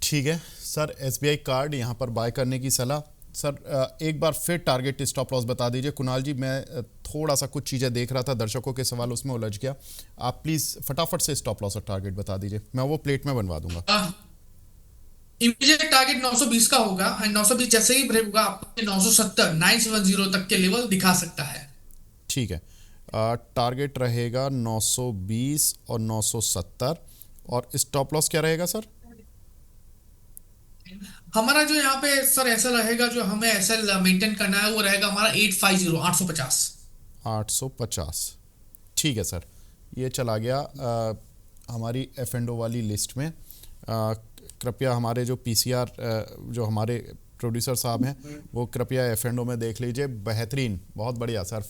ठीक है सर, एसबीआई कार्ड यहाँ पर बाय करने की सलाह। सर एक बार फिर टारगेट स्टॉप लॉस बता दीजिए कुणाल जी। मैं थोड़ा सा कुछ चीज़ें देख रहा था, दर्शकों के सवाल उसमें उलझ गया। आप प्लीज़ फटाफट से स्टॉप लॉस और टारगेट बता दीजिए, मैं वो प्लेट में बनवा दूंगा। इमीडिएट टारगेट 920 का होगा, एंड 920 जैसे ही ब्रेक होगा आपको 970 970 तक के लेवल दिखा सकता है। ठीक है, टारगेट रहेगा 920 और 970, और स्टॉप लॉस क्या रहेगा सर? हमारा जो यहाँ पे सर ऐसा रहेगा, जो हमें ऐसा मेंटेन करना है वो रहेगा हमारा 850 850। 850 ठीक है सर, ये चला गया हमारी एफ एंड ओ वाली लिस्ट में। कृपया हमारे जो पीसीआर जो हमारे प्रोड्यूसर साहब हैं वो कृपया एफ एंड ओ में देख लीजिए। बेहतरीन, बहुत बढ़िया सर,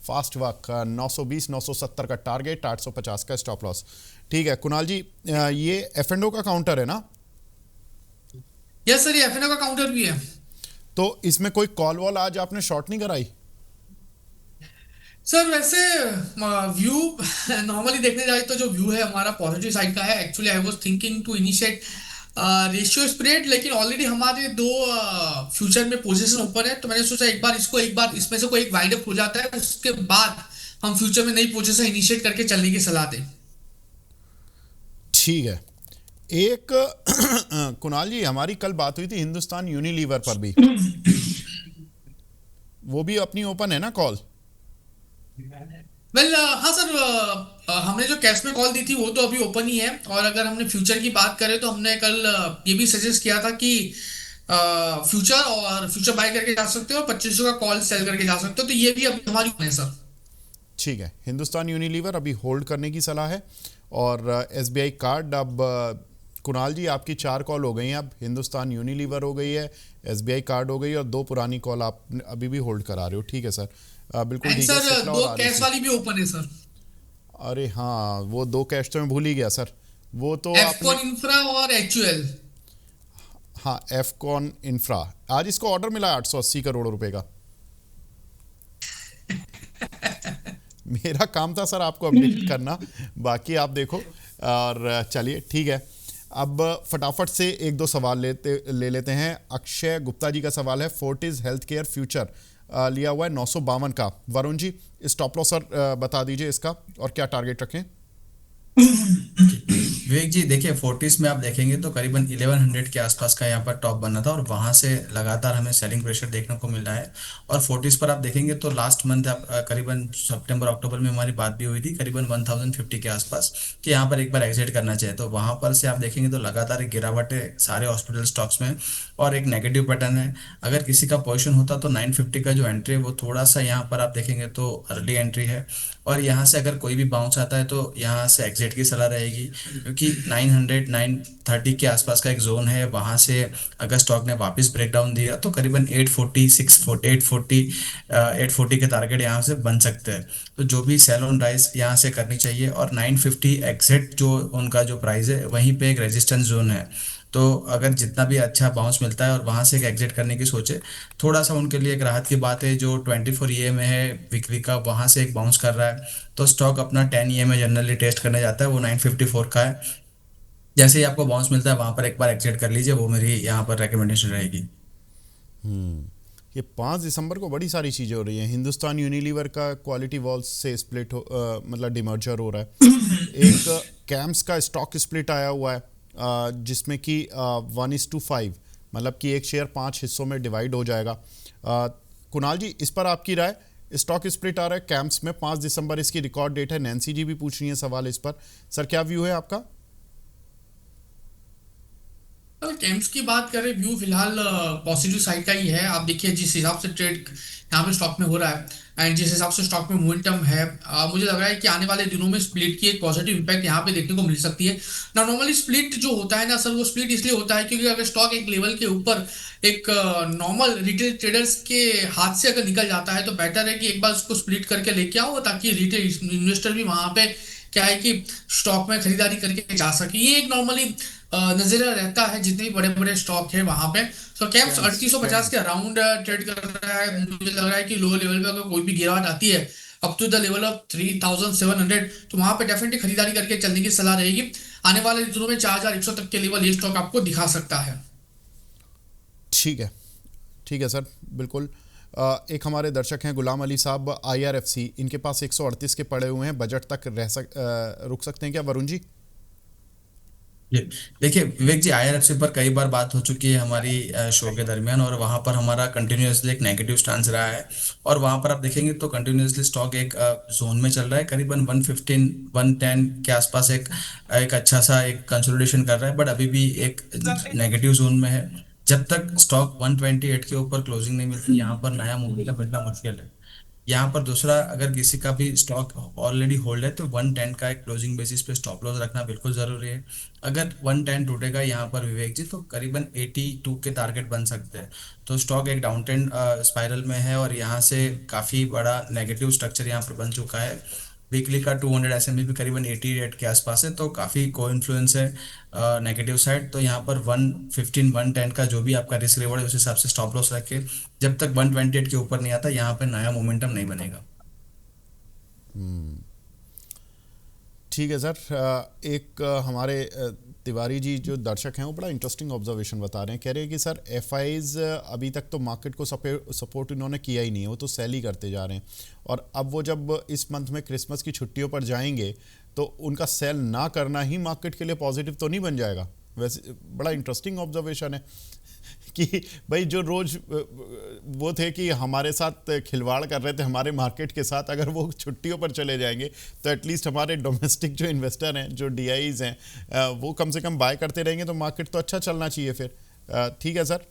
फास्ट वर्क। 920 970 का टारगेट, 850 का स्टॉप लॉस। ठीक है कुणाल जी, ये एफ एंड ओ का काउंटर है ना? यस सर, ये एफ एंड ओ का काउंटर भी है। तो इसमें कोई कॉल वॉल आज आपने शॉर्ट नहीं कराई? सर वैसे व्यू नॉर्मली देखने जाए तो जो व्यू है हमारा पॉजिटिव साइड का है। Actually I was thinking to initiate ratio spread, लेकिन ऑलरेडी हमारे दो फ्यूचर में पोजीशन ओपन है, तो मैंने सोचा एक बार इसमें से कोई एक वाइड अप हो जाता है, उसके बाद हम फ्यूचर में नई पोजीशन इनिशिएट करके चलने की सलाह दें। ठीक है। एक कुणाल जी, हमारी कल बात हुई थी हिंदुस्तान यूनिलीवर पर भी, वो भी अपनी ओपन है ना कॉल? वेल हाँ सर, हमने जो कैश में कॉल दी थी वो तो अभी ओपन ही है, और अगर हमने फ्यूचर की बात करें तो हमने कल ये भी सजेस्ट किया था कि फ्यूचर बाय करके जा सकते हो और 2500 का कॉल सेल करके जा सकते हो, तो ये भी अभी हमारी ओपन है सर। ठीक है, हिंदुस्तान यूनिलीवर अभी होल्ड करने की सलाह है, और एसबीआई कार्ड। अब कुणाल जी आपकी 4 कॉल हो गई हैं, अब हिंदुस्तान यूनिलीवर हो गई है, एसबीआई कार्ड हो गई, और 2 पुरानी कॉल आप अभी भी होल्ड करा रहे हो। ठीक है सर, बिल्कुल ठीक है। सर 2 कैश वाली भी ओपन है सर। अरे हाँ, वो 2 कैश तो मैं भूल ही गया सर, वो तो एफकॉन इंफ्रा और एचयूएल। हाँ, एफकॉन इंफ्रा, आज इसको ऑर्डर मिला 880 करोड़ रुपए का। मेरा काम था सर आपको अपडेट करना, बाकी आप देखो। और चलिए ठीक है, अब फटाफट से 1-2 सवाल ले लेते हैं। अक्षय गुप्ता जी का सवाल है, फोर्टिस हेल्थ केयर फ्यूचर लिया हुआ है 952 का। Varun ji stop loss sir बता दीजिए इसका, और क्या टारगेट रखें? विवेक जी देखिए, फोर्टीज में आप देखेंगे तो करीबन 1100 के आसपास का यहाँ पर टॉप बना था और वहां से लगातार हमें सेलिंग प्रेशर देखने को मिल रहा है। और फोर्टीज पर आप देखेंगे तो लास्ट मंथ आप करीबन सितंबर अक्टूबर में हमारी बात भी हुई थी करीबन 1050 के आसपास कि यहाँ पर एक बार एग्जिट करना चाहिए। तो वहां पर से आप देखेंगे तो लगातार एक गिरावट है सारे हॉस्पिटल स्टॉक्स में और एक नेगेटिव पैटर्न है। अगर किसी का पोजीशन होता तो 950 का जो एंट्री है वो थोड़ा सा यहाँ पर आप देखेंगे तो अर्ली एंट्री है। और यहाँ से अगर कोई भी बाउंस आता है तो यहाँ से एग्जिट की सलाह रहेगी, क्योंकि 900 930 के आसपास का एक जोन है। वहां से अगर स्टॉक ने वापस ब्रेकडाउन दिया तो करीबन 840 640 840 840 के टारगेट यहाँ से बन सकते हैं। तो जो भी सेल ऑन राइज यहाँ से करनी चाहिए और 950 एग्जिट जो उनका जो प्राइस है वहीं पे एक रेजिस्टेंस जोन है। तो अगर जितना भी अच्छा बाउंस मिलता है और वहां से एक एग्जिट करने की सोचे, थोड़ा सा उनके लिए एक राहत की बात है। जो 24 ईए में है वीकली का, वहां से एक बाउंस कर रहा है तो स्टॉक अपना 10 ईए में जनरली टेस्ट करने जाता है, वो 954 का है। जैसे ही आपको बाउंस मिलता है वहां पर एक बार एग्जिट कर लीजिए, वो मेरी यहाँ पर रिकमेंडेशन रहेगी। हम्म। ये 5 दिसंबर को बड़ी सारी चीज़ें हो रही हैं। हिंदुस्तान यूनिलीवर का क्वालिटी वॉल्स से स्प्लिट मतलब डिमर्जर हो रहा है। एक कैम्स का स्टॉक स्प्लिट आया हुआ है, जिसमें कि 1:5, मतलब कि एक शेयर 5 हिस्सों में डिवाइड हो जाएगा। कुणाल जी, इस पर आपकी राय। स्टॉक स्प्लिट आ रहा है कैम्स में, 5 दिसंबर इसकी रिकॉर्ड डेट है। नैन्सी जी भी पूछ रही है सवाल इस पर। सर, क्या व्यू है आपका? अगर गेम्स की बात करें, व्यू फिलहाल पॉजिटिव साइड का ही है। आप देखिए जिस हिसाब से ट्रेड यहाँ पे स्टॉक में हो रहा है एंड जिस हिसाब से स्टॉक में मोमेंटम है, मुझे लग रहा है कि आने वाले दिनों में स्प्लिट की एक पॉजिटिव इंपैक्ट यहाँ पे देखने को मिल सकती है ना। नॉर्मली स्प्लिट जो होता है ना सर, वो स्प्लिट इसलिए होता है क्योंकि अगर स्टॉक एक लेवल के ऊपर एक नॉर्मल रिटेल ट्रेडर्स के हाथ से अगर निकल जाता है तो बेटर है कि एक बार उसको स्प्लिट करके लेके आओ, ताकि रिटेल इन्वेस्टर भी वहां पे क्या है कि स्टॉक में खरीदारी करके जा सके। ये एक नॉर्मली नजरिया रहता है जितने भी बड़े बड़े स्टॉक है वहां पे। सो कैम्स कैम्स 3850 के कैम्स अराउंड ट्रेड कर रहा है। मुझे लग रहा है कि लोअर लेवल पे अगर कोई भी गिरावट आती है up to the level of 3700, तो वहां पे डेफिनेटली खरीदारी करके चलने की सलाह रहेगी। आने वाले दिनों में 4100 तक के लेवल ये स्टॉक आपको दिखा सकता है। ठीक है, ठीक है सर, बिल्कुल। एक हमारे दर्शक हैं गुलाम अली साहब, IRFC, इनके पास 138 के पड़े हुए हैं, बजट तक रुक सकते हैं क्या वरुण जी? ये देखिए विवेक जी, आईआरएफसी पर कई बार बात हो चुकी है हमारी शो के दरमियान, और वहां पर हमारा कंटिन्यूअसली एक नेगेटिव स्टांस रहा है। और वहां पर आप देखेंगे तो कंटिन्यूअसली स्टॉक एक जोन में चल रहा है, करीबन 115 110 के आसपास एक एक अच्छा सा एक कंसोलिडेशन कर रहा है, बट अभी भी एक नेगेटिव जोन में है। जब तक स्टॉक 128 के ऊपर क्लोजिंग नहीं मिलती, यहाँ पर नया मूवी का मिलना मुश्किल है। यहाँ पर दूसरा, अगर किसी का भी स्टॉक ऑलरेडी होल्ड है तो 110 का एक क्लोजिंग बेसिस पे स्टॉप लॉस रखना बिल्कुल जरूरी है। अगर 110 टूटेगा यहाँ पर विवेक जी, तो करीबन 82 के टारगेट बन सकते हैं। तो स्टॉक एक डाउन ट्रेंड स्पाइरल में है और यहाँ से काफी बड़ा नेगेटिव स्ट्रक्चर यहाँ पर बन चुका है। वीकली का 200 SMA भी करीबन 88 के आसपास है, तो काफी को इन्फ्लुएंस है नेगेटिव साइड। तो यहाँ पर 115 110 का जो भी आपका रिस्क रिवॉर्ड है उस हिसाब से स्टॉप लॉस रखे। जब तक 128 के ऊपर नहीं आता, यहाँ पे नया मोमेंटम नहीं बनेगा। ठीक है सर। एक हमारे तिवारी जी जो दर्शक हैं वो बड़ा इंटरेस्टिंग ऑब्जर्वेशन बता रहे हैं। कह रहे हैं कि सर FIs अभी तक तो मार्केट को सपोर्ट इन्होंने किया ही नहीं है, वो तो सेल ही करते जा रहे हैं। और अब वो जब इस मंथ में क्रिसमस की छुट्टियों पर जाएंगे तो उनका सेल ना करना ही मार्केट के लिए पॉजिटिव तो नहीं बन जाएगा? वैसे बड़ा इंटरेस्टिंग ऑब्जर्वेशन है कि भाई जो रोज वो थे कि हमारे साथ खिलवाड़ कर रहे थे हमारे मार्केट के साथ, अगर वो छुट्टियों पर चले जाएंगे तो एटलीस्ट हमारे डोमेस्टिक जो इन्वेस्टर हैं, जो DIs हैं, वो कम से कम बाय करते रहेंगे तो मार्केट तो अच्छा चलना चाहिए फिर। ठीक है सर,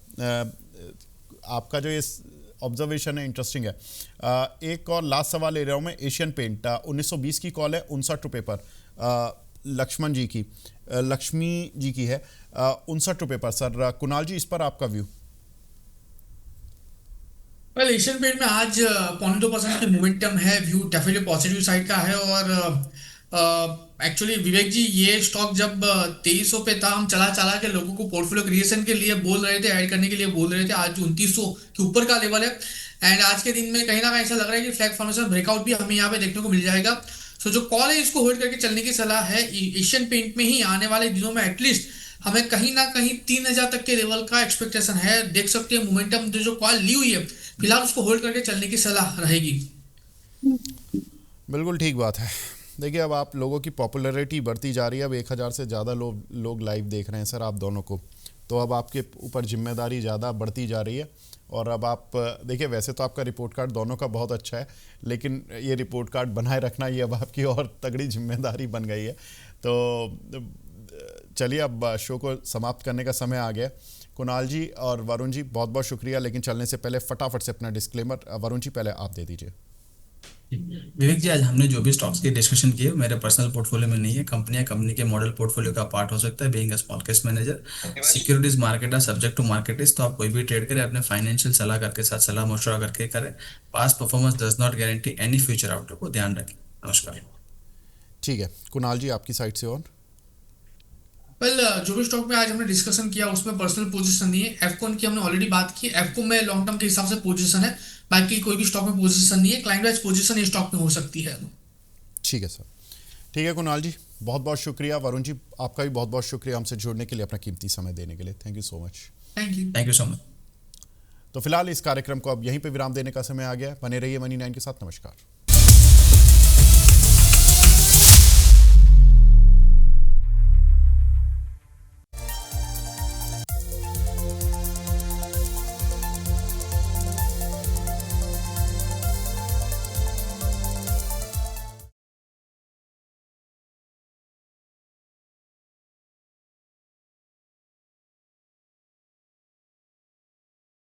आपका जो ये ऑब्जर्वेशन है इंटरेस्टिंग है। एक और लास्ट सवाल ले रहा हूँ मैं। एशियन पेंट 1920 की कॉल है, 59 रुपये पर। लक्ष्मण जी की, लक्ष्मी जी की है, 59 रुपये पर। सर कुणाल जी, इस पर आपका व्यू? वेल, एशियन पेंट में आज 0.2% की मोमेंटम है। व्यू डेफिनेटली पॉजिटिव साइड का है। और एक्चुअली विवेक जी, ये स्टॉक जब 2300 पे था, हम चला चला के लोगों को पोर्टफोलियो क्रिएशन के लिए बोल रहे थे, ऐड करने के लिए बोल रहे थे। आज 2900 के ऊपर का लेवल है एंड आज के दिन में कहीं ना कहीं ऐसा लग रहा है कि फ्लैग फॉर्मेशन ब्रेकआउट भी हमें यहाँ पे देखने को मिल जाएगा। सो जो कॉल है इसको होल्ड करके चलने की सलाह है। एशियन पेंट में ही आने वाले दिनों में एटलीस्ट हमें कहीं ना कहीं 3000 तक के लेवल का एक्सपेक्टेशन है। देख सकते हैं मोमेंटम जो कॉल ली हुई है, फिलहाल उसको होल्ड करके चलने की सलाह रहेगी। बिल्कुल ठीक बात है। देखिए अब आप लोगों की पॉपुलैरिटी बढ़ती जा रही है, अब 1000 से ज़्यादा लोग लाइव देख रहे हैं सर आप दोनों को, तो अब आपके ऊपर जिम्मेदारी ज़्यादा बढ़ती जा रही है। और अब आप देखिए वैसे तो आपका रिपोर्ट कार्ड दोनों का बहुत अच्छा है, लेकिन ये रिपोर्ट कार्ड बनाए रखना ये अब आपकी और तगड़ी जिम्मेदारी बन गई है। तो चलिए अब शो को समाप्त करने का समय आ गया। कुणाल जी और वरुण जी बहुत बहुत शुक्रिया, लेकिन चलने से पहले फटाफट से अपना डिस्क्लेमर वरुण जी पहले आप दे दीजिए। विवेक जी, आज हमने जो भी स्टॉक्स की डिस्कशन की है मेरे पर्सनल पोर्टफोलियो में नहीं है। कंपनियां कंपनी के मॉडल पोर्टफोलियो का पार्ट हो सकता है, being a small cash manager. Securities market are subject to market risk, तो आप कोई भी ट्रेड करें अपने फाइनेंशियल सलाहकार के साथ सलाह मशवरा करके करें। Past performance does not guarantee any future outlook को ध्यान रखें। नमस्कार। ठीक है कुणाल जी आपकी साइड से और। वेल जो भी स्टॉक में आज हमने डिस्कशन किया उसमें पर्सनल पोजीशन नहीं है। एफकॉन की हमने ऑलरेडी बात की, एफको में लॉन्ग टर्म के हिसाब से पोजीशन है, बाकी कोई भी स्टॉक में पोजीशन नहीं है। क्लाइंट वाइज पोजीशन ये स्टॉक में हो सकती है। ठीक है सर, ठीक है कुणाल जी बहुत बहुत शुक्रिया। वरुण जी आपका भी बहुत बहुत शुक्रिया हमसे जुड़ने के लिए, अपना कीमती समय देने के लिए। Thank you so much. Thank you so much. तो फिलहाल इस कार्यक्रम को अब यहीं पे विराम देने का समय आ गया है। बने रहिए मनी 9 के साथ। नमस्कार।